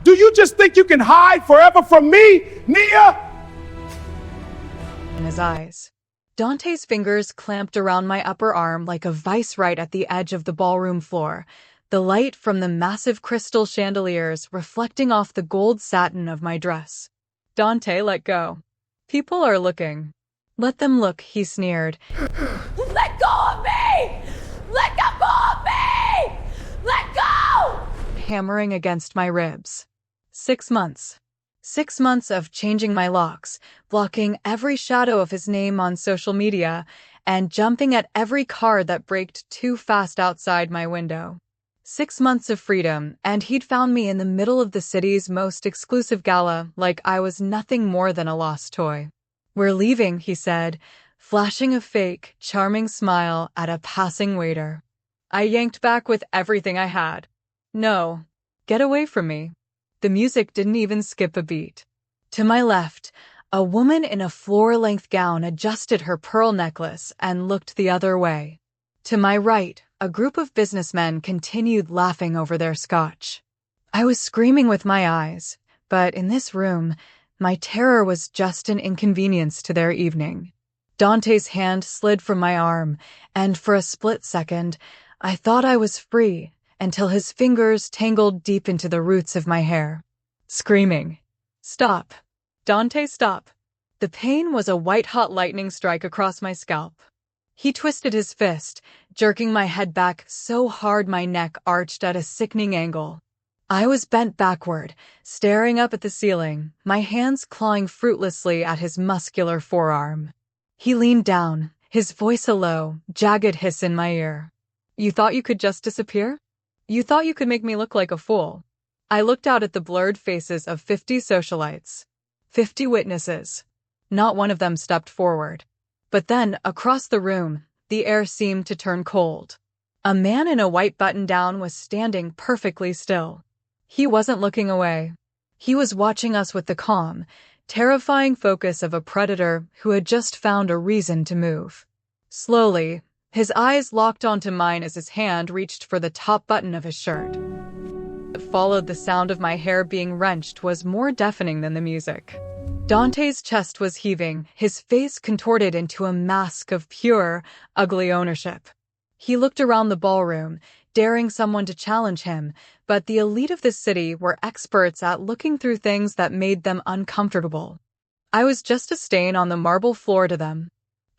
Do you just think you can hide forever from me, Nia? In his eyes. Dante's fingers clamped around my upper arm like a vice right at the edge of the ballroom floor, the light from the massive crystal chandeliers reflecting off the gold satin of my dress. Dante let go. People are looking. Let them look, he sneered. Let go of me! Let go of me! Let go! Hammering against my ribs. 6 months. 6 months of changing my locks, blocking every shadow of his name on social media, and jumping at every car that braked too fast outside my window. 6 months of freedom, and he'd found me in the middle of the city's most exclusive gala like I was nothing more than a lost toy. We're leaving, he said, flashing a fake, charming smile at a passing waiter. I yanked back with everything I had. No, get away from me. The music didn't even skip a beat. To my left, a woman in a floor-length gown adjusted her pearl necklace and looked the other way. To my right, a group of businessmen continued laughing over their scotch. I was screaming with my eyes, but in this room, my terror was just an inconvenience to their evening. Dante's hand slid from my arm, and for a split second, I thought I was free until his fingers tangled deep into the roots of my hair. Screaming, "Stop! Dante, stop!" The pain was a white-hot lightning strike across my scalp. He twisted his fist, jerking my head back so hard my neck arched at a sickening angle. I was bent backward, staring up at the ceiling, my hands clawing fruitlessly at his muscular forearm. He leaned down, his voice a low, jagged hiss in my ear. "You thought you could just disappear? You thought you could make me look like a fool?" I looked out at the blurred faces of 50 socialites. 50 witnesses. Not one of them stepped forward. But then, across the room, the air seemed to turn cold. A man in a white button-down was standing perfectly still. He wasn't looking away. He was watching us with the calm, terrifying focus of a predator who had just found a reason to move. Slowly, his eyes locked onto mine as his hand reached for the top button of his shirt. What followed the sound of my hair being wrenched was more deafening than the music. Dante's chest was heaving, his face contorted into a mask of pure, ugly ownership. He looked around the ballroom, daring someone to challenge him, but the elite of the city were experts at looking through things that made them uncomfortable. I was just a stain on the marble floor to them.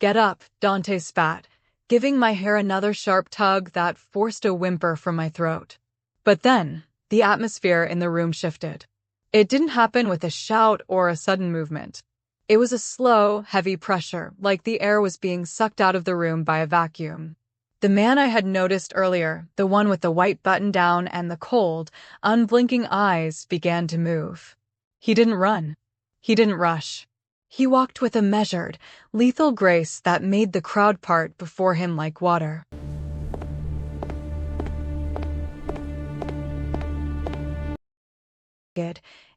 "Get up," Dante spat, giving my hair another sharp tug that forced a whimper from my throat. But then, the atmosphere in the room shifted. It didn't happen with a shout or a sudden movement. It was a slow, heavy pressure, like the air was being sucked out of the room by a vacuum. The man I had noticed earlier, the one with the white button-down and the cold, unblinking eyes, began to move. He didn't run. He didn't rush. He walked with a measured, lethal grace that made the crowd part before him like water.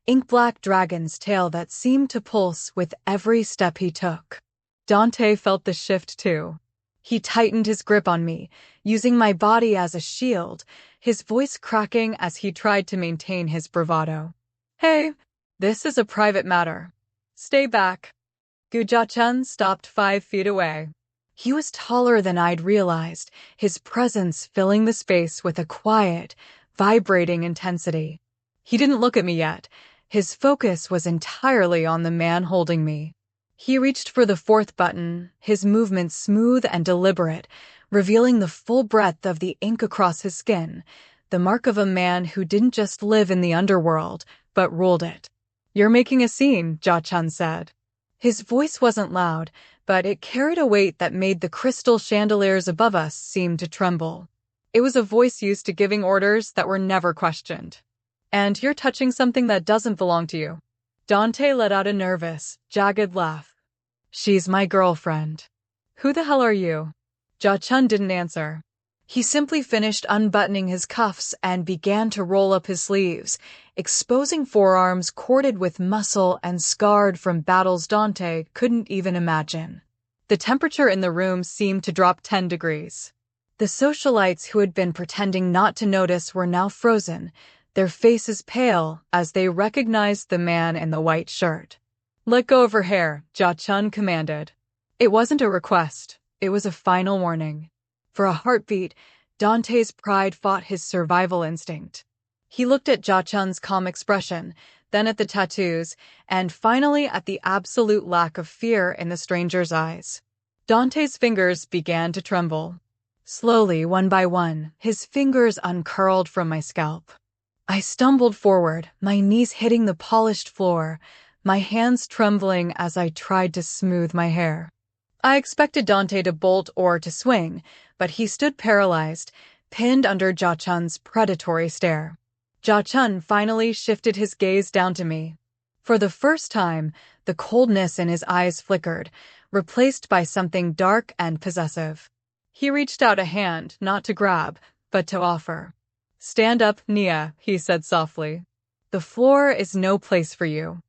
Ink-black dragon's tail that seemed to pulse with every step he took. Dante felt the shift too. He tightened his grip on me, using my body as a shield, his voice cracking as he tried to maintain his bravado. "Hey, this is a private matter. Stay back." Goo Ja-chun stopped 5 feet away. He was taller than I'd realized, his presence filling the space with a quiet, vibrating intensity. He didn't look at me yet. His focus was entirely on the man holding me. He reached for the 4th button, his movements smooth and deliberate, revealing the full breadth of the ink across his skin, the mark of a man who didn't just live in the underworld, but ruled it. "You're making a scene," Ja-chun said. His voice wasn't loud, but it carried a weight that made the crystal chandeliers above us seem to tremble. It was a voice used to giving orders that were never questioned. "And you're touching something that doesn't belong to you." Dante let out a nervous, jagged laugh. "She's my girlfriend." "Who the hell are you?" Ja-chun didn't answer. He simply finished unbuttoning his cuffs and began to roll up his sleeves, exposing forearms corded with muscle and scarred from battles Dante couldn't even imagine. The temperature in the room seemed to drop 10 degrees. The socialites who had been pretending not to notice were now frozen, their faces pale as they recognized the man in the white shirt. "Let go of her hair," Ja-chun commanded. It wasn't a request, it was a final warning. For a heartbeat, Dante's pride fought his survival instinct. He looked at Ja-chun's calm expression, then at the tattoos, and finally at the absolute lack of fear in the stranger's eyes. Dante's fingers began to tremble. Slowly, one by one, his fingers uncurled from my scalp. I stumbled forward, my knees hitting the polished floor, my hands trembling as I tried to smooth my hair. I expected Dante to bolt or to swing, but he stood paralyzed, pinned under Ja-chun's predatory stare. Ja-chun finally shifted his gaze down to me. For the first time, the coldness in his eyes flickered, replaced by something dark and possessive. He reached out a hand, not to grab, but to offer. "Stand up, Nia," he said softly. "The floor is no place for you."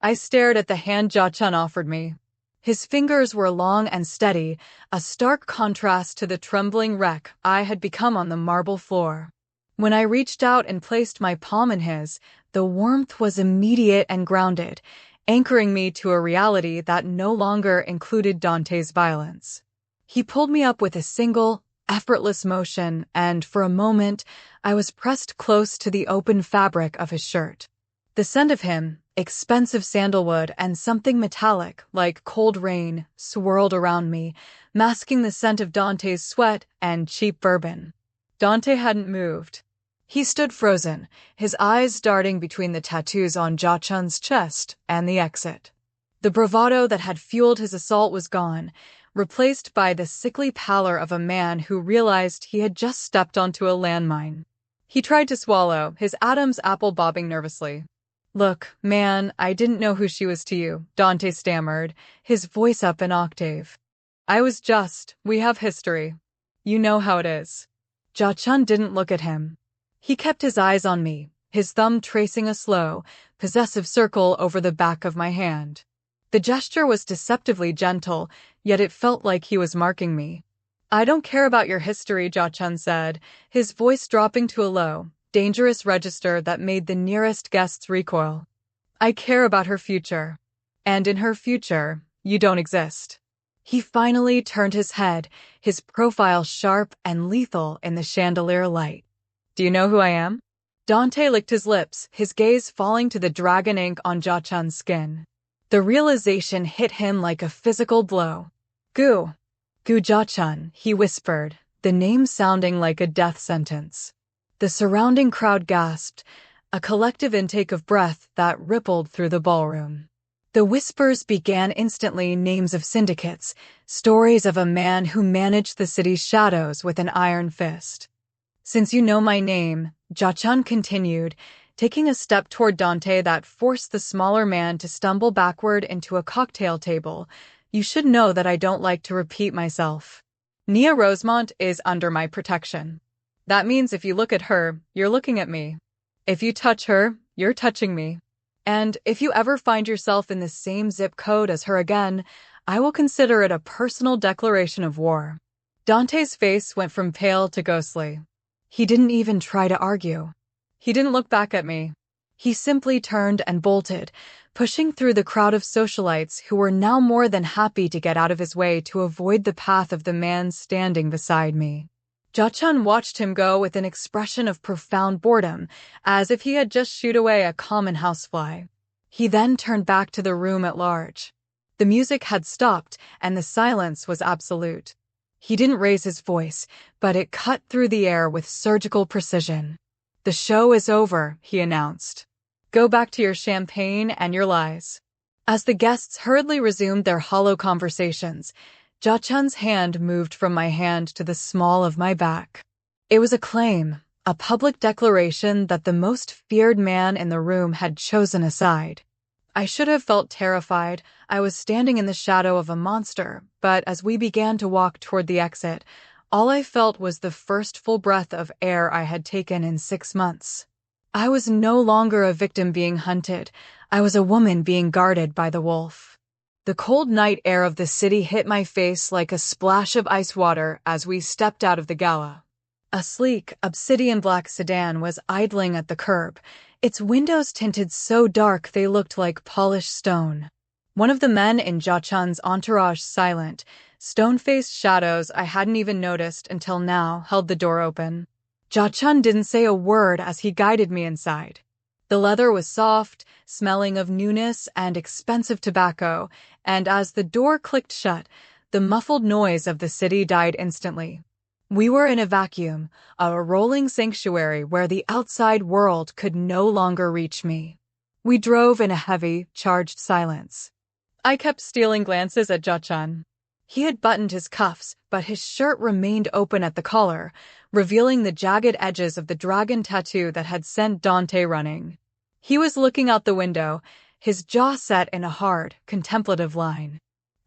I stared at the hand Ja-chun offered me. His fingers were long and steady, a stark contrast to the trembling wreck I had become on the marble floor. When I reached out and placed my palm in his, the warmth was immediate and grounded, anchoring me to a reality that no longer included Dante's violence. He pulled me up with a single, effortless motion, and for a moment, I was pressed close to the open fabric of his shirt. The scent of him, expensive sandalwood and something metallic, like cold rain, swirled around me, masking the scent of Dante's sweat and cheap bourbon. Dante hadn't moved. He stood frozen, his eyes darting between the tattoos on Ja-chun's chest and the exit. The bravado that had fueled his assault was gone, replaced by the sickly pallor of a man who realized he had just stepped onto a landmine. He tried to swallow, his Adam's apple bobbing nervously. "Look, man, I didn't know who she was to you," Dante stammered, his voice up an octave. We have history. You know how it is." Ja-chun didn't look at him. He kept his eyes on me, his thumb tracing a slow, possessive circle over the back of my hand. The gesture was deceptively gentle, yet it felt like he was marking me. "I don't care about your history," Ja-chun said, his voice dropping to a low, dangerous register that made the nearest guests recoil. "I care about her future. And in her future, you don't exist." He finally turned his head, his profile sharp and lethal in the chandelier light. "Do you know who I am?" Dante licked his lips, his gaze falling to the dragon ink on Ja-chun's skin. The realization hit him like a physical blow. Goo Ja-chun," he whispered, the name sounding like a death sentence. The surrounding crowd gasped, a collective intake of breath that rippled through the ballroom. The whispers began instantly, names of syndicates, stories of a man who managed the city's shadows with an iron fist. "Since you know my name," Ja-chun continued, taking a step toward Dante that forced the smaller man to stumble backward into a cocktail table, "you should know that I don't like to repeat myself. Nia Rosemont is under my protection. That means if you look at her, you're looking at me. If you touch her, you're touching me. And if you ever find yourself in the same zip code as her again, I will consider it a personal declaration of war." Dante's face went from pale to ghostly. He didn't even try to argue. He didn't look back at me. He simply turned and bolted, pushing through the crowd of socialites who were now more than happy to get out of his way to avoid the path of the man standing beside me. Ja-chun watched him go with an expression of profound boredom, as if he had just shooed away a common housefly. He then turned back to the room at large. The music had stopped, and the silence was absolute. He didn't raise his voice, but it cut through the air with surgical precision. "The show is over," he announced. "Go back to your champagne and your lies." As the guests hurriedly resumed their hollow conversations, Ja-chun's hand moved from my hand to the small of my back. It was a claim, a public declaration that the most feared man in the room had chosen a side. I should have felt terrified. I was standing in the shadow of a monster, but as we began to walk toward the exit, all I felt was the first full breath of air I had taken in 6 months. I was no longer a victim being hunted. I was a woman being guarded by the wolf. The cold night air of the city hit my face like a splash of ice water as we stepped out of the gala. A sleek, obsidian black sedan was idling at the curb, its windows tinted so dark they looked like polished stone. One of the men in Ja-chun's entourage, silent, stone-faced shadows I hadn't even noticed until now, held the door open. Ja-chun didn't say a word as he guided me inside. The leather was soft, smelling of newness and expensive tobacco, and as the door clicked shut, the muffled noise of the city died instantly. We were in a vacuum, a rolling sanctuary where the outside world could no longer reach me. We drove in a heavy, charged silence. I kept stealing glances at Ja-chun. He had buttoned his cuffs, but his shirt remained open at the collar, revealing the jagged edges of the dragon tattoo that had sent Dante running. He was looking out the window, his jaw set in a hard, contemplative line.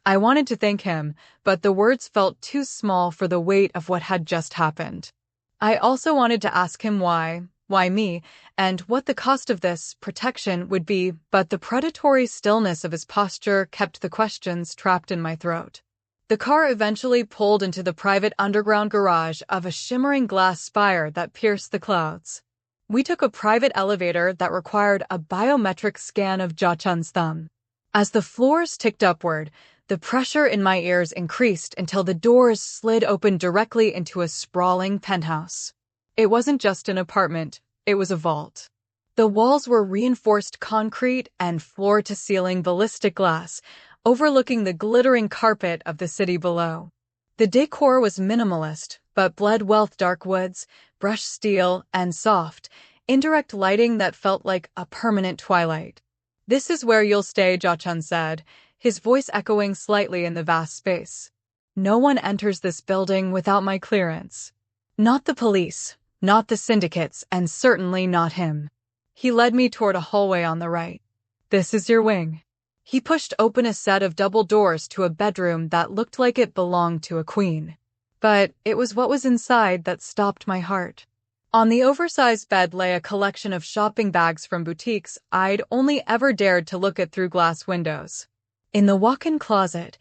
I wanted to thank him, but the words felt too small for the weight of what had just happened. I also wanted to ask him why me, and what the cost of this protection would be, but the predatory stillness of his posture kept the questions trapped in my throat. The car eventually pulled into the private underground garage of a shimmering glass spire that pierced the clouds. We took a private elevator that required a biometric scan of Ja-chun's thumb. As the floors ticked upward, the pressure in my ears increased until the doors slid open directly into a sprawling penthouse. It wasn't just an apartment, it was a vault. The walls were reinforced concrete and floor-to-ceiling ballistic glass, overlooking the glittering carpet of the city below. The decor was minimalist, but bled well with dark woods, brushed steel, and soft, indirect lighting that felt like a permanent twilight. "This is where you'll stay," Ja-chun said, his voice echoing slightly in the vast space. "No one enters this building without my clearance. Not the police, not the syndicates, and certainly not him." He led me toward a hallway on the right. "This is your wing." He pushed open a set of double doors to a bedroom that looked like it belonged to a queen. But it was what was inside that stopped my heart. On the oversized bed lay a collection of shopping bags from boutiques I'd only ever dared to look at through glass windows. In the walk-in closet,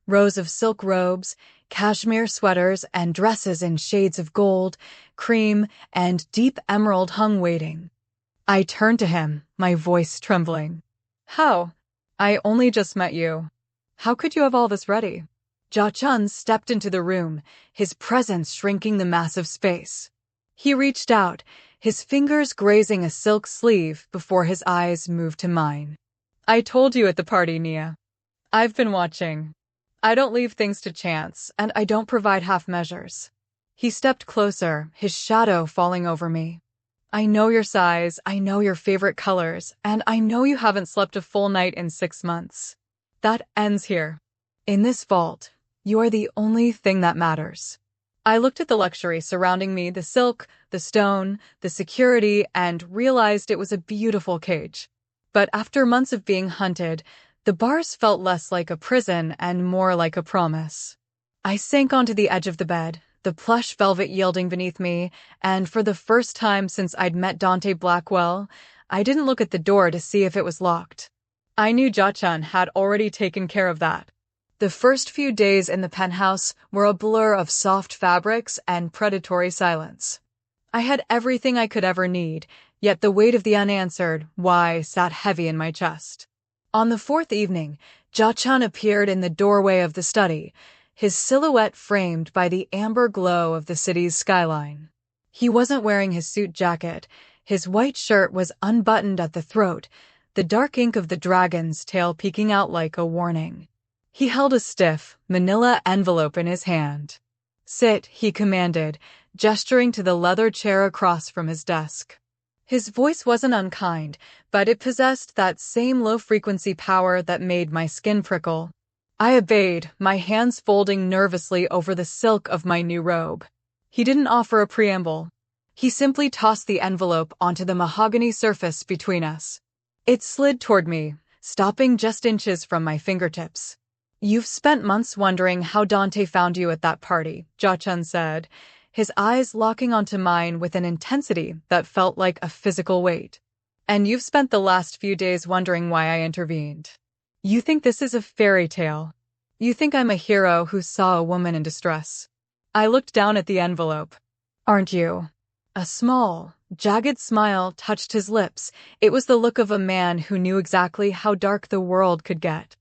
rows of silk robes, cashmere sweaters, and dresses in shades of gold, cream, and deep emerald hung waiting. I turned to him, my voice trembling. "How? I only just met you. How could you have all this ready?" Ja-chun stepped into the room, his presence shrinking the massive space. He reached out, his fingers grazing a silk sleeve before his eyes moved to mine. "I told you at the party, Nia. I've been watching. I don't leave things to chance, and I don't provide half measures." He stepped closer, his shadow falling over me. "I know your size, I know your favorite colors, and I know you haven't slept a full night in 6 months. That ends here. In this vault, you are the only thing that matters." I looked at the luxury surrounding me, the silk, the stone, the security, and realized it was a beautiful cage. But after months of being hunted, the bars felt less like a prison and more like a promise. I sank onto the edge of the bed, the plush velvet yielding beneath me, and for the first time since I'd met Dante Blackwell, I didn't look at the door to see if it was locked. I knew Ja-chun had already taken care of that. The first few days in the penthouse were a blur of soft fabrics and predatory silence. I had everything I could ever need, yet the weight of the unanswered why sat heavy in my chest. On the 4th evening, Ja-chun appeared in the doorway of the study, his silhouette framed by the amber glow of the city's skyline. He wasn't wearing his suit jacket, his white shirt was unbuttoned at the throat, the dark ink of the dragon's tail peeking out like a warning. He held a stiff, manila envelope in his hand. "Sit," he commanded, gesturing to the leather chair across from his desk. His voice wasn't unkind, but it possessed that same low-frequency power that made my skin prickle. I obeyed, my hands folding nervously over the silk of my new robe. He didn't offer a preamble. He simply tossed the envelope onto the mahogany surface between us. It slid toward me, stopping just inches from my fingertips. "You've spent months wondering how Dante found you at that party," Ja-chun said, his eyes locking onto mine with an intensity that felt like a physical weight. "And you've spent the last few days wondering why I intervened. You think this is a fairy tale. You think I'm a hero who saw a woman in distress." I looked down at the envelope. Aren't you? A small, jagged smile touched his lips. It was the look of a man who knew exactly how dark the world could get.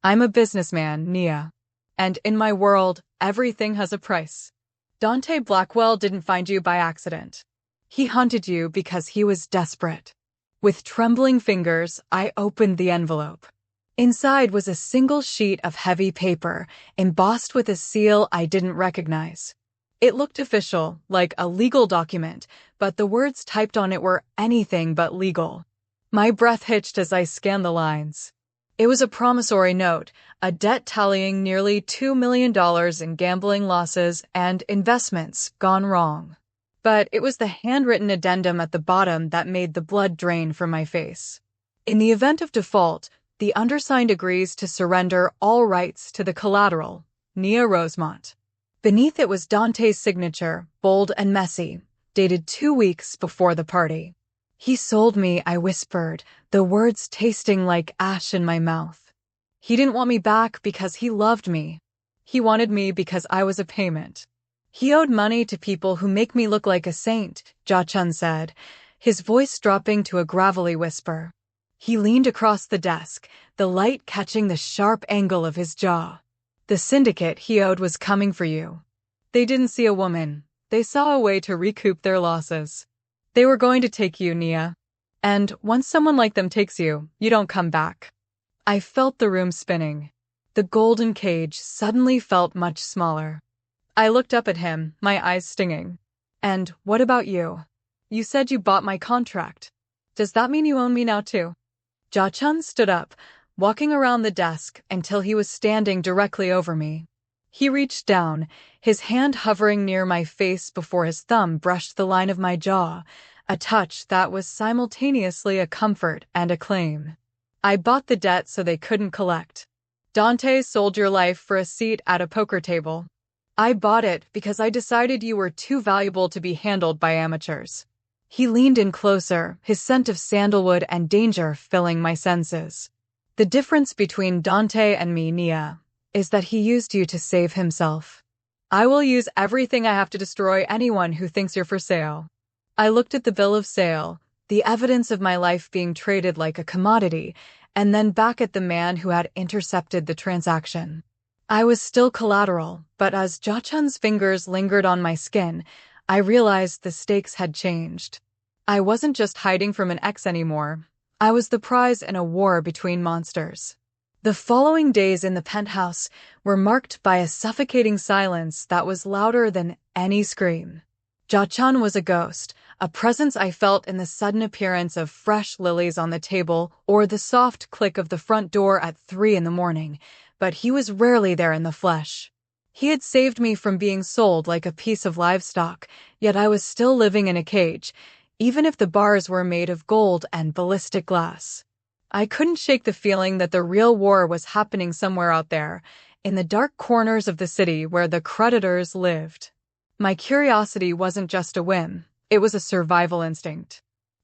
I'm a businessman, Nia. And in my world, everything has a price. Dante Blackwell didn't find you by accident. He hunted you because he was desperate. With trembling fingers, I opened the envelope. Inside was a single sheet of heavy paper, embossed with a seal I didn't recognize. It looked official, like a legal document, but the words typed on it were anything but legal. My breath hitched as I scanned the lines. It was a promissory note, a debt tallying nearly $2 million in gambling losses and investments gone wrong. But it was the handwritten addendum at the bottom that made the blood drain from my face. In the event of default, the undersigned agrees to surrender all rights to the collateral, Nia Rosemont. Beneath it was Dante's signature, bold and messy, dated 2 weeks before the party. He sold me, I whispered, the words tasting like ash in my mouth. He didn't want me back because he loved me. He wanted me because I was a payment. He owed money to people who make me look like a saint, Ja-chun said, his voice dropping to a gravelly whisper. He leaned across the desk, the light catching the sharp angle of his jaw. The syndicate he owed was coming for you. They didn't see a woman. They saw a way to recoup their losses. They were going to take you, Nia. And once someone like them takes you, you don't come back. I felt the room spinning. The golden cage suddenly felt much smaller. I looked up at him, my eyes stinging. And what about you? You said you bought my contract. Does that mean you own me now too? Ja-chun stood up, walking around the desk until he was standing directly over me. He reached down, his hand hovering near my face before his thumb brushed the line of my jaw, a touch that was simultaneously a comfort and a claim. I bought the debt so they couldn't collect. Dante sold your life for a seat at a poker table. I bought it because I decided you were too valuable to be handled by amateurs. He leaned in closer, his scent of sandalwood and danger filling my senses. The difference between Dante and me, Nia, is that he used you to save himself. I will use everything I have to destroy anyone who thinks you're for sale. I looked at the bill of sale, the evidence of my life being traded like a commodity, and then back at the man who had intercepted the transaction. I was still collateral, but as Ja-chun's fingers lingered on my skin, I realized the stakes had changed. I wasn't just hiding from an ex anymore. I was the prize in a war between monsters. The following days in the penthouse were marked by a suffocating silence that was louder than any scream. Ja-chun was a ghost, a presence I felt in the sudden appearance of fresh lilies on the table or the soft click of the front door at 3 a.m, but he was rarely there in the flesh. He had saved me from being sold like a piece of livestock, yet I was still living in a cage, even if the bars were made of gold and ballistic glass. I couldn't shake the feeling that the real war was happening somewhere out there, in the dark corners of the city where the creditors lived. My curiosity wasn't just a whim, it was a survival instinct.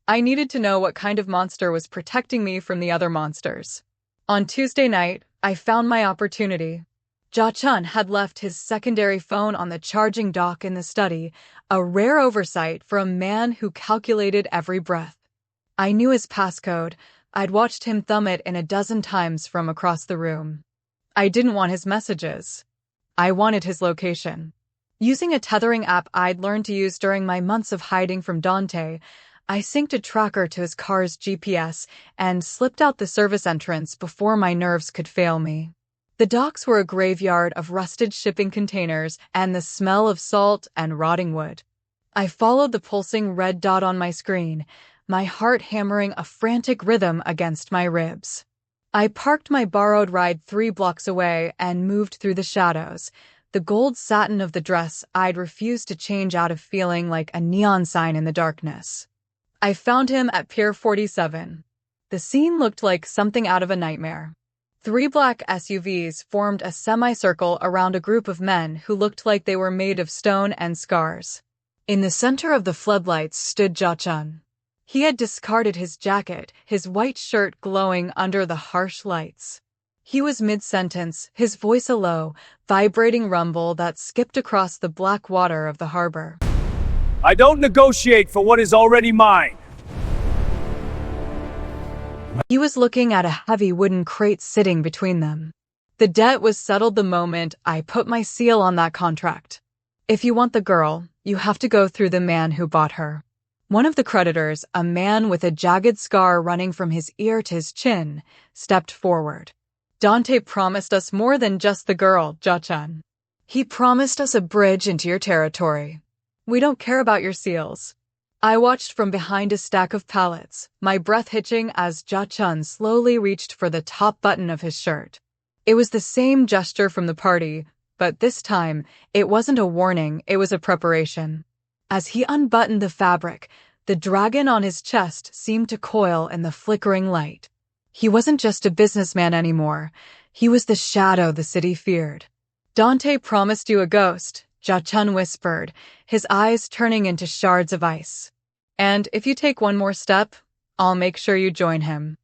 I needed to know what kind of monster was protecting me from the other monsters. On Tuesday night, I found my opportunity. Ja-chun had left his secondary phone on the charging dock in the study, a rare oversight for a man who calculated every breath. I knew his passcode. I'd watched him thumb it in a dozen times from across the room. I didn't want his messages. I wanted his location. Using a tethering app I'd learned to use during my months of hiding from Dante, I synced a tracker to his car's GPS and slipped out the service entrance before my nerves could fail me. The docks were a graveyard of rusted shipping containers and the smell of salt and rotting wood. I followed the pulsing red dot on my screen, my heart hammering a frantic rhythm against my ribs. I parked my borrowed ride 3 blocks away and moved through the shadows, the gold satin of the dress I'd refused to change out of feeling like a neon sign in the darkness. I found him at Pier 47. The scene looked like something out of a nightmare. 3 black SUVs formed a semicircle around a group of men who looked like they were made of stone and scars. In the center of the floodlights stood Ja-chun. He had discarded his jacket, his white shirt glowing under the harsh lights. He was mid-sentence, his voice a low, vibrating rumble that skipped across the black water of the harbor. I don't negotiate for what is already mine. He was looking at a heavy wooden crate sitting between them. The debt was settled the moment I put my seal on that contract. If you want the girl, you have to go through the man who bought her. One of the creditors, a man with a jagged scar running from his ear to his chin, stepped forward. Dante promised us more than just the girl, Ja-chun. He promised us a bridge into your territory. We don't care about your seals. I watched from behind a stack of pallets, my breath hitching as Ja-chun slowly reached for the top button of his shirt. It was the same gesture from the party, but this time, it wasn't a warning, it was a preparation. As he unbuttoned the fabric, the dragon on his chest seemed to coil in the flickering light. He wasn't just a businessman anymore. He was the shadow the city feared. Dante promised you a ghost, Ja-chun whispered, his eyes turning into shards of ice. And if you take one more step, I'll make sure you join him.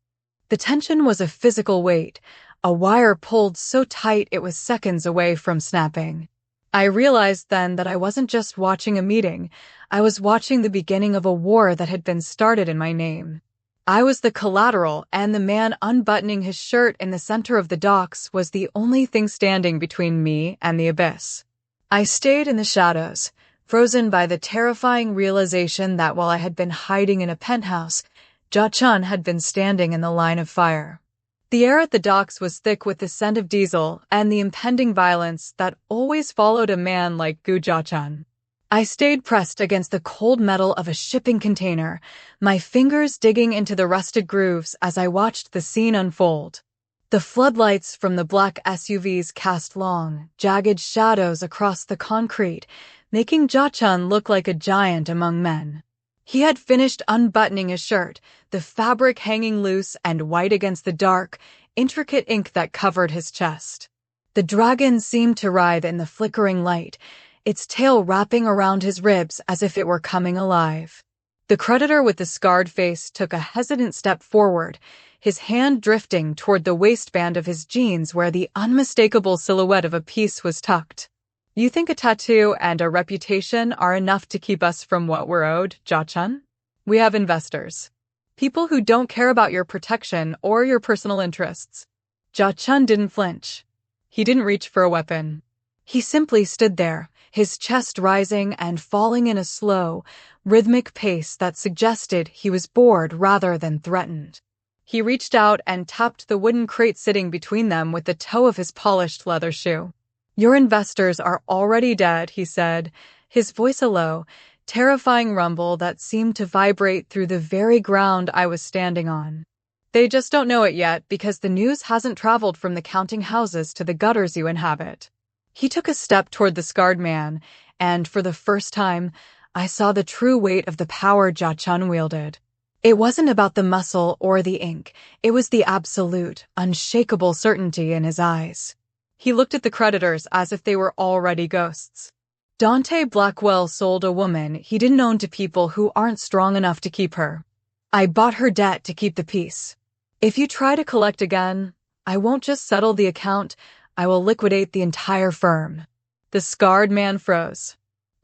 The tension was a physical weight, a wire pulled so tight it was seconds away from snapping. I realized then that I wasn't just watching a meeting, I was watching the beginning of a war that had been started in my name. I was the collateral, and the man unbuttoning his shirt in the center of the docks was the only thing standing between me and the abyss. I stayed in the shadows, frozen by the terrifying realization that while I had been hiding in a penthouse, Ja-chun had been standing in the line of fire. The air at the docks was thick with the scent of diesel and the impending violence that always followed a man like Goo Ja-chun. I stayed pressed against the cold metal of a shipping container, my fingers digging into the rusted grooves as I watched the scene unfold. The floodlights from the black SUVs cast long, jagged shadows across the concrete, making Ja-chun look like a giant among men. He had finished unbuttoning his shirt, the fabric hanging loose and white against the dark, intricate ink that covered his chest. The dragon seemed to writhe in the flickering light, its tail wrapping around his ribs as if it were coming alive. The creditor with the scarred face took a hesitant step forward, his hand drifting toward the waistband of his jeans where the unmistakable silhouette of a piece was tucked. You think a tattoo and a reputation are enough to keep us from what we're owed, Ja-chun? We have investors. People who don't care about your protection or your personal interests. Ja-chun didn't flinch. He didn't reach for a weapon. He simply stood there, his chest rising and falling in a slow, rhythmic pace that suggested he was bored rather than threatened. He reached out and tapped the wooden crate sitting between them with the toe of his polished leather shoe. Your investors are already dead, he said, his voice a low, terrifying rumble that seemed to vibrate through the very ground I was standing on. They just don't know it yet because the news hasn't traveled from the counting houses to the gutters you inhabit. He took a step toward the scarred man, and for the first time, I saw the true weight of the power Ja-chun wielded. It wasn't about the muscle or the ink, it was the absolute, unshakable certainty in his eyes. He looked at the creditors as if they were already ghosts. Dante Blackwell sold a woman he didn't own to people who aren't strong enough to keep her. I bought her debt to keep the peace. If you try to collect again, I won't just settle the account, I will liquidate the entire firm. The scarred man froze.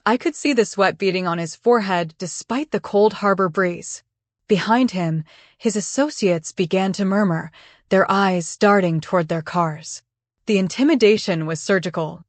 I could see the sweat beading on his forehead despite the cold harbor breeze. Behind him, his associates began to murmur, their eyes darting toward their cars. The intimidation was surgical.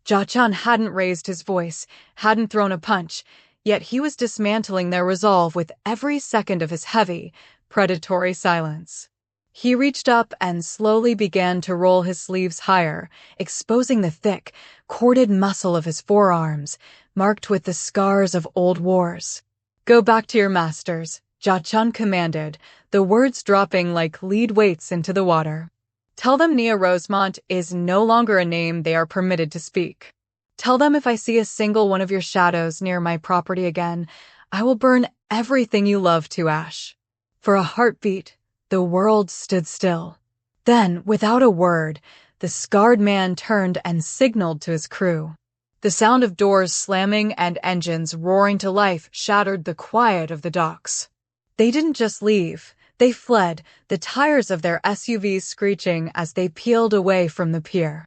Ja-chun hadn't raised his voice, hadn't thrown a punch, yet he was dismantling their resolve with every second of his heavy, predatory silence. He reached up and slowly began to roll his sleeves higher, exposing the thick, corded muscle of his forearms, marked with the scars of old wars. Go back to your masters, Ja-chun commanded, the words dropping like lead weights into the water. Tell them Nia Rosemont is no longer a name they are permitted to speak. Tell them if I see a single one of your shadows near my property again, I will burn everything you love to ash. For a heartbeat, the world stood still. Then, without a word, the scarred man turned and signaled to his crew. The sound of doors slamming and engines roaring to life shattered the quiet of the docks. They didn't just leave, they fled, the tires of their SUVs screeching as they peeled away from the pier.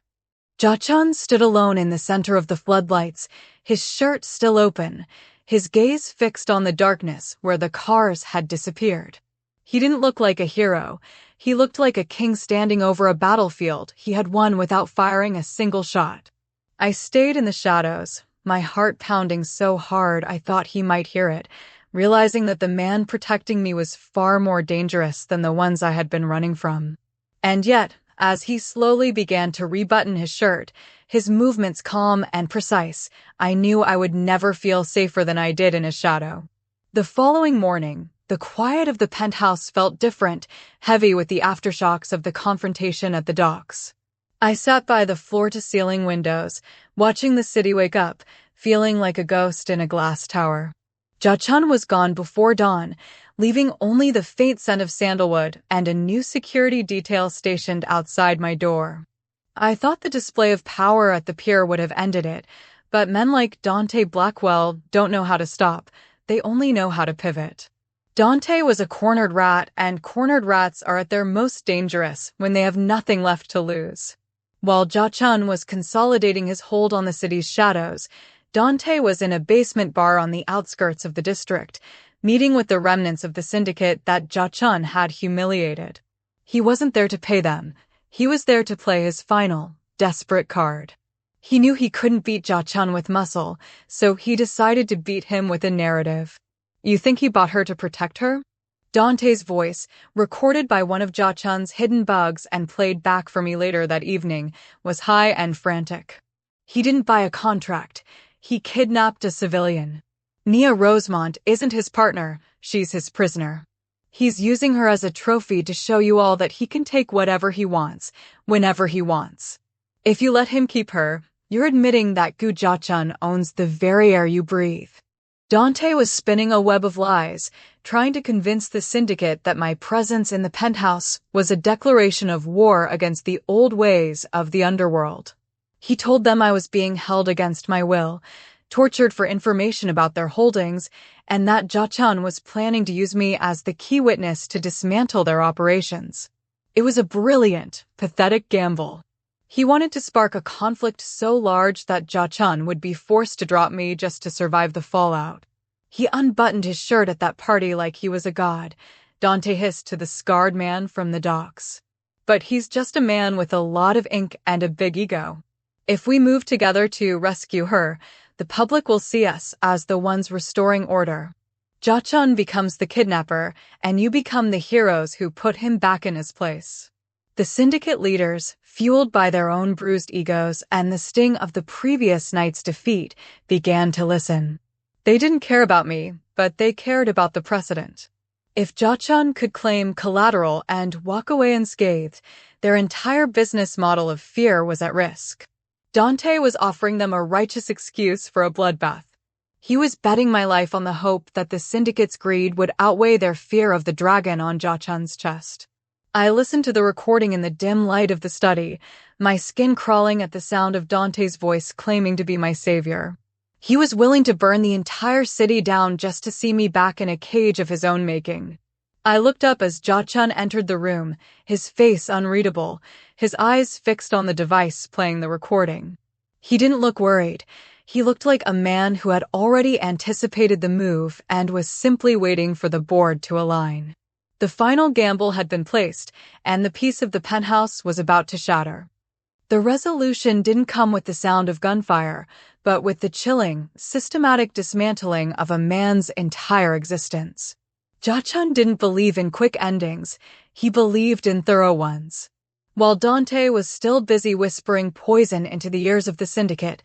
Ja-chun stood alone in the center of the floodlights, his shirt still open, his gaze fixed on the darkness where the cars had disappeared. He didn't look like a hero. He looked like a king standing over a battlefield he had won without firing a single shot. I stayed in the shadows, my heart pounding so hard I thought he might hear it, realizing that the man protecting me was far more dangerous than the ones I had been running from. And yet, as he slowly began to rebutton his shirt, his movements calm and precise, I knew I would never feel safer than I did in his shadow. The following morning, the quiet of the penthouse felt different, heavy with the aftershocks of the confrontation at the docks. I sat by the floor-to-ceiling windows, watching the city wake up, feeling like a ghost in a glass tower. Ja-chun was gone before dawn, leaving only the faint scent of sandalwood and a new security detail stationed outside my door. I thought the display of power at the pier would have ended it, but men like Dante Blackwell don't know how to stop, they only know how to pivot. Dante was a cornered rat, and cornered rats are at their most dangerous when they have nothing left to lose. While Ja-chun was consolidating his hold on the city's shadows, Dante was in a basement bar on the outskirts of the district, meeting with the remnants of the syndicate that Ja-chun had humiliated. He wasn't there to pay them. He was there to play his final, desperate card. He knew he couldn't beat Ja-chun with muscle, so he decided to beat him with a narrative. You think he bought her to protect her? Dante's voice, recorded by one of Ja-chun's hidden bugs and played back for me later that evening, was high and frantic. He didn't buy a contract. He kidnapped a civilian. Nia Rosemont isn't his partner, she's his prisoner. He's using her as a trophy to show you all that he can take whatever he wants, whenever he wants. If you let him keep her, you're admitting that Goo Ja-chun owns the very air you breathe. Dante was spinning a web of lies, trying to convince the syndicate that my presence in the penthouse was a declaration of war against the old ways of the underworld. He told them I was being held against my will, tortured for information about their holdings, and that Ja-chun was planning to use me as the key witness to dismantle their operations. It was a brilliant, pathetic gamble. He wanted to spark a conflict so large that Ja-chun would be forced to drop me just to survive the fallout. He unbuttoned his shirt at that party like he was a god, Dante hissed to the scarred man from the docks. But he's just a man with a lot of ink and a big ego. If we move together to rescue her, the public will see us as the ones restoring order. Ja-chun becomes the kidnapper, and you become the heroes who put him back in his place. The syndicate leaders, fueled by their own bruised egos and the sting of the previous night's defeat, began to listen. They didn't care about me, but they cared about the precedent. If Ja-chun could claim collateral and walk away unscathed, their entire business model of fear was at risk. Dante was offering them a righteous excuse for a bloodbath. He was betting my life on the hope that the syndicate's greed would outweigh their fear of the dragon on Ja-chun's chest. I listened to the recording in the dim light of the study, my skin crawling at the sound of Dante's voice claiming to be my savior. He was willing to burn the entire city down just to see me back in a cage of his own making. I looked up as Ja-chun entered the room, his face unreadable, his eyes fixed on the device playing the recording. He didn't look worried. He looked like a man who had already anticipated the move and was simply waiting for the board to align. The final gamble had been placed, and the piece of the penthouse was about to shatter. The resolution didn't come with the sound of gunfire, but with the chilling, systematic dismantling of a man's entire existence. Ja-chun didn't believe in quick endings, he believed in thorough ones. While Dante was still busy whispering poison into the ears of the syndicate,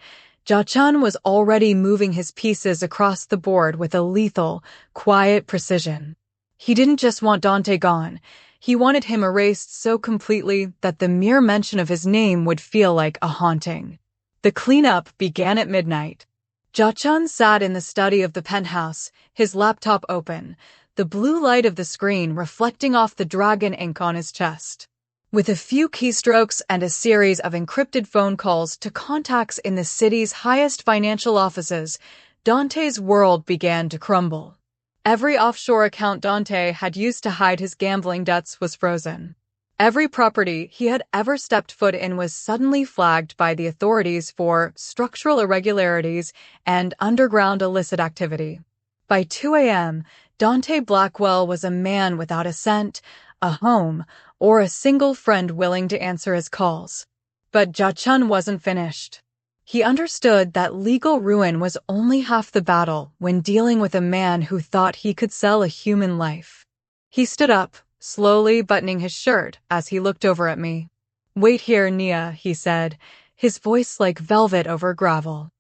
Ja-chun was already moving his pieces across the board with a lethal, quiet precision. He didn't just want Dante gone, he wanted him erased so completely that the mere mention of his name would feel like a haunting. The cleanup began at midnight. Ja-chun sat in the study of the penthouse, his laptop open, the blue light of the screen reflecting off the dragon ink on his chest. With a few keystrokes and a series of encrypted phone calls to contacts in the city's highest financial offices, Dante's world began to crumble. Every offshore account Dante had used to hide his gambling debts was frozen. Every property he had ever stepped foot in was suddenly flagged by the authorities for structural irregularities and underground illicit activity. By 2 a.m., Dante Blackwell was a man without a cent, a home, or a single friend willing to answer his calls. But Ja-chun wasn't finished. He understood that legal ruin was only half the battle when dealing with a man who thought he could sell a human life. He stood up, slowly buttoning his shirt as he looked over at me. "Wait here, Nia," he said, his voice like velvet over gravel.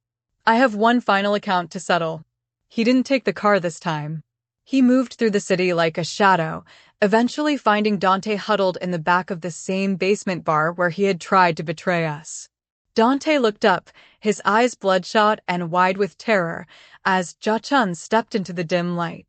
"I have one final account to settle." He didn't take the car this time. He moved through the city like a shadow, eventually finding Dante huddled in the back of the same basement bar where he had tried to betray us. Dante looked up, his eyes bloodshot and wide with terror, as Ja-chun stepped into the dim light.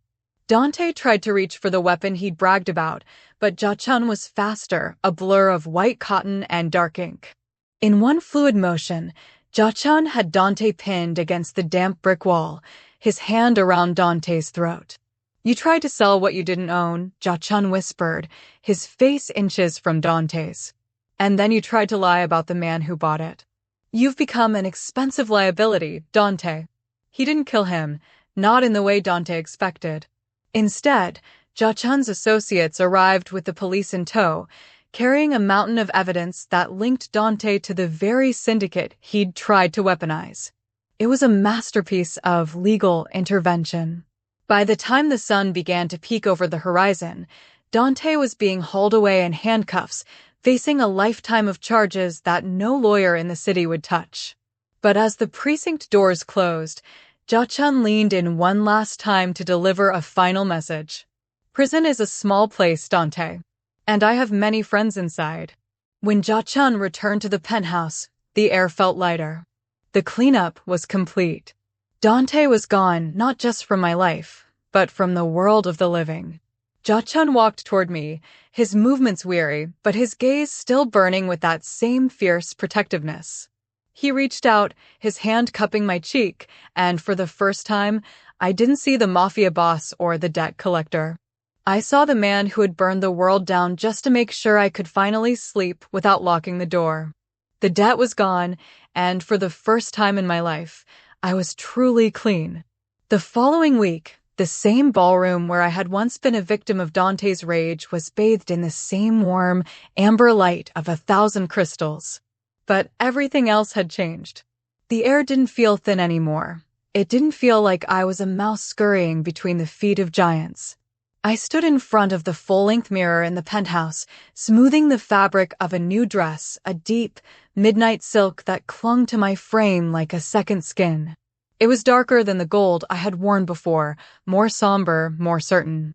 Dante tried to reach for the weapon he'd bragged about, but Ja-chun was faster, a blur of white cotton and dark ink. In one fluid motion, Ja-chun had Dante pinned against the damp brick wall, his hand around Dante's throat. "You tried to sell what you didn't own," Ja-chun whispered, his face inches from Dante's. "And then you tried to lie about the man who bought it. You've become an expensive liability, Dante." He didn't kill him, not in the way Dante expected. Instead, Ja-chun's associates arrived with the police in tow, carrying a mountain of evidence that linked Dante to the very syndicate he'd tried to weaponize. It was a masterpiece of legal intervention. By the time the sun began to peek over the horizon, Dante was being hauled away in handcuffs, facing a lifetime of charges that no lawyer in the city would touch. But as the precinct doors closed, Ja-chun leaned in one last time to deliver a final message. "Prison is a small place, Dante, and I have many friends inside." When Ja-chun returned to the penthouse, the air felt lighter. The cleanup was complete. Dante was gone, not just from my life, but from the world of the living. Ja-chun walked toward me, his movements weary, but his gaze still burning with that same fierce protectiveness. He reached out, his hand cupping my cheek, and for the first time, I didn't see the mafia boss or the debt collector. I saw the man who had burned the world down just to make sure I could finally sleep without locking the door. The debt was gone, and for the first time in my life, I was truly clean. The following week, the same ballroom where I had once been a victim of Dante's rage was bathed in the same warm, amber light of 1,000 crystals. But everything else had changed. The air didn't feel thin anymore. It didn't feel like I was a mouse scurrying between the feet of giants. I stood in front of the full-length mirror in the penthouse, smoothing the fabric of a new dress, a deep, midnight silk that clung to my frame like a second skin. It was darker than the gold I had worn before, more somber, more certain.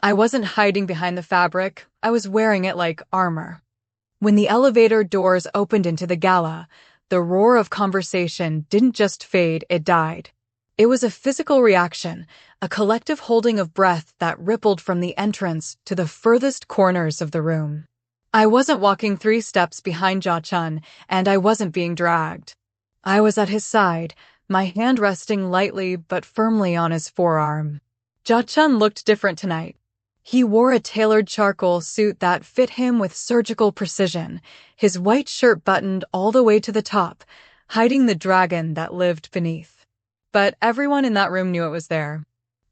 I wasn't hiding behind the fabric, I was wearing it like armor. When the elevator doors opened into the gala, the roar of conversation didn't just fade, it died. It was a physical reaction, a collective holding of breath that rippled from the entrance to the furthest corners of the room. I wasn't walking 3 steps behind Ja-chun, and I wasn't being dragged. I was at his side, my hand resting lightly but firmly on his forearm. Ja-chun looked different tonight. He wore a tailored charcoal suit that fit him with surgical precision, his white shirt buttoned all the way to the top, hiding the dragon that lived beneath. But everyone in that room knew it was there.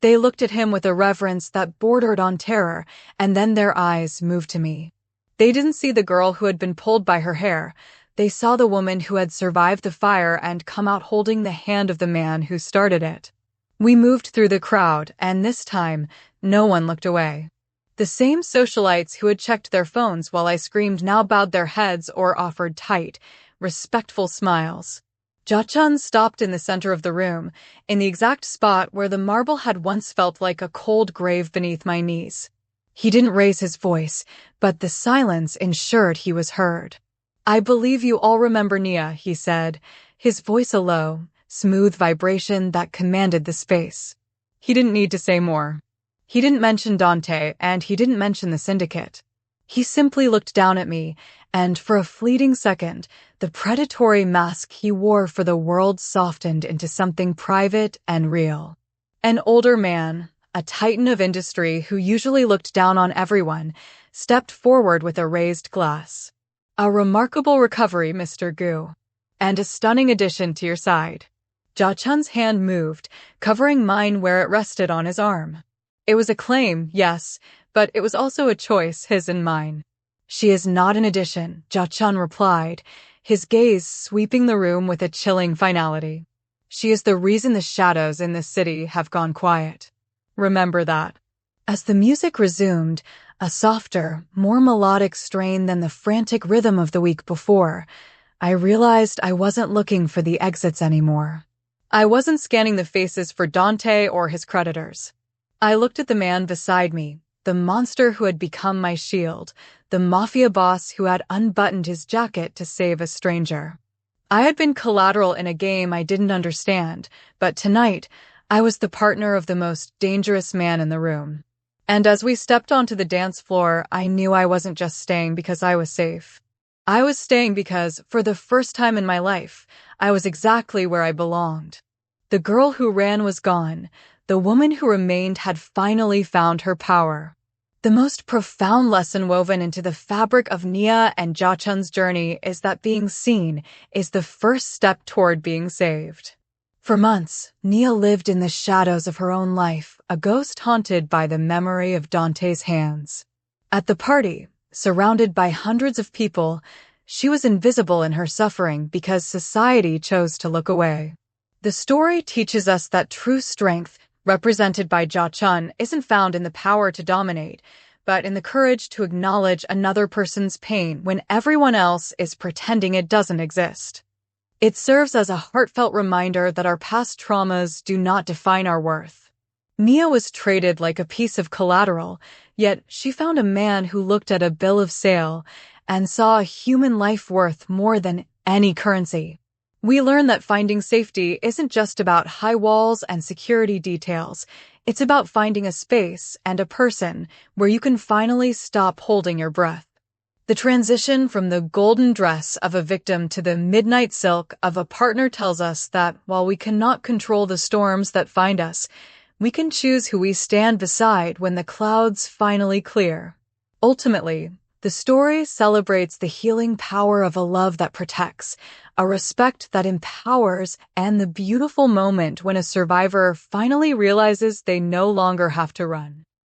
They looked at him with a reverence that bordered on terror, and then their eyes moved to me. They didn't see the girl who had been pulled by her hair. They saw the woman who had survived the fire and come out holding the hand of the man who started it. We moved through the crowd, and this time, no one looked away. The same socialites who had checked their phones while I screamed now bowed their heads or offered tight, respectful smiles. Ja-chun stopped in the center of the room, in the exact spot where the marble had once felt like a cold grave beneath my knees. He didn't raise his voice, but the silence ensured he was heard. "I believe you all remember Nia," he said, his voice a low, smooth vibration that commanded the space. He didn't need to say more. He didn't mention Dante, and he didn't mention the syndicate. He simply looked down at me, and for a fleeting second, the predatory mask he wore for the world softened into something private and real. An older man, a titan of industry who usually looked down on everyone, stepped forward with a raised glass. A remarkable recovery, Mr. Goo. And a stunning addition to your side. Ja-chun's hand moved, covering mine where it rested on his arm. It was a claim, yes, but it was also a choice, his and mine. She is not an addition, Ja-chun replied, his gaze sweeping the room with a chilling finality. She is the reason the shadows in this city have gone quiet. Remember that. As the music resumed, a softer, more melodic strain than the frantic rhythm of the week before, I realized I wasn't looking for the exits anymore. I wasn't scanning the faces for Dante or his creditors. I looked at the man beside me, the monster who had become my shield, the mafia boss who had unbuttoned his jacket to save a stranger. I had been collateral in a game I didn't understand, but tonight, I was the partner of the most dangerous man in the room. And as we stepped onto the dance floor, I knew I wasn't just staying because I was safe. I was staying because, for the first time in my life, I was exactly where I belonged. The girl who ran was gone. The woman who remained had finally found her power. The most profound lesson woven into the fabric of Nia and Ja-chun's journey is that being seen is the first step toward being saved. For months, Nia lived in the shadows of her own life, a ghost haunted by the memory of Dante's hands. At the party, surrounded by hundreds of people, she was invisible in her suffering because society chose to look away. The story teaches us that true strength, represented by Ja-chun, isn't found in the power to dominate, but in the courage to acknowledge another person's pain when everyone else is pretending it doesn't exist. It serves as a heartfelt reminder that our past traumas do not define our worth. Nia was traded like a piece of collateral, yet she found a man who looked at a bill of sale and saw a human life worth more than any currency. We learn that finding safety isn't just about high walls and security details. It's about finding a space and a person where you can finally stop holding your breath. The transition from the golden dress of a victim to the midnight silk of a partner tells us that while we cannot control the storms that find us, we can choose who we stand beside when the clouds finally clear. Ultimately, the story celebrates the healing power of a love that protects, a respect that empowers, and the beautiful moment when a survivor finally realizes they no longer have to run.